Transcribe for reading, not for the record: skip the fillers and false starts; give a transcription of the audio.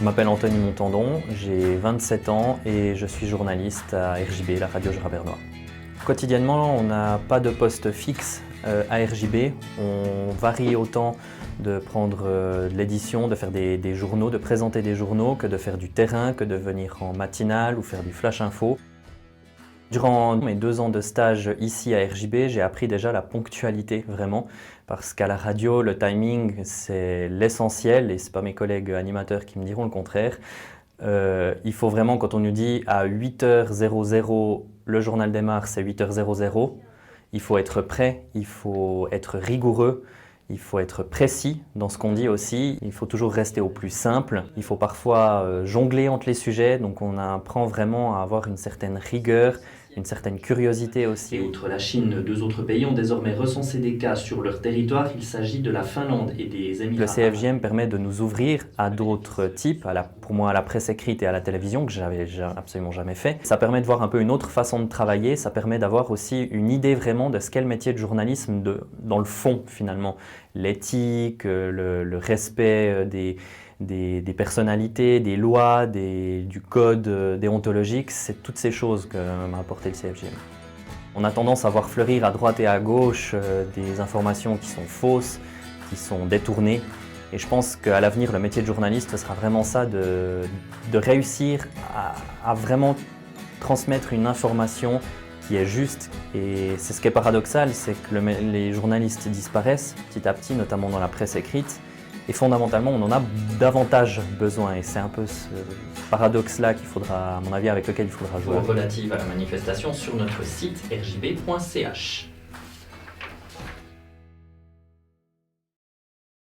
m'appelle Anthony Montandon, j'ai 27 ans et je suis journaliste à RJB, la radio Jura-Bernois. Quotidiennement, on n'a pas de poste fixe à RJB. On varie autant de prendre de l'édition, de faire des journaux, de présenter des journaux, que de faire du terrain, que de venir en matinale ou faire du flash info. Durant mes 2 ans de stage ici à RJB, j'ai appris déjà la ponctualité vraiment, parce qu'à la radio, le timing c'est l'essentiel et ce n'est pas mes collègues animateurs qui me diront le contraire. Il faut vraiment, quand on nous dit à 8h00 le journal démarre, c'est 8h00, il faut être prêt, il faut être rigoureux, il faut être précis dans ce qu'on dit aussi. Il faut toujours rester au plus simple. Il faut parfois jongler entre les sujets, donc on apprend vraiment à avoir une certaine rigueur, une certaine curiosité aussi. Et outre la Chine, 2 autres pays ont désormais recensé des cas sur leur territoire. Il s'agit de la Finlande et des Émirats. Le CFJM permet de nous ouvrir à d'autres types, pour moi à la presse écrite et à la télévision, que j'avais absolument jamais fait. Ça permet de voir un peu une autre façon de travailler, ça permet d'avoir aussi une idée vraiment de ce qu'est le métier de journalisme dans le fond finalement. L'éthique, le respect des personnalités, des lois, du code déontologique, c'est toutes ces choses que m'a apporté le CFJM. On a tendance à voir fleurir à droite et à gauche des informations qui sont fausses, qui sont détournées. Et je pense qu'à l'avenir, le métier de journaliste, ce sera vraiment ça, de réussir à vraiment transmettre une information qui est juste. Et c'est ce qui est paradoxal, c'est que les journalistes disparaissent petit à petit, notamment dans la presse écrite. Et fondamentalement, on en a davantage besoin. Et c'est un peu ce paradoxe-là qu'il faudra, à mon avis, avec lequel il faudra jouer. Relative à la manifestation sur notre site rjb.ch.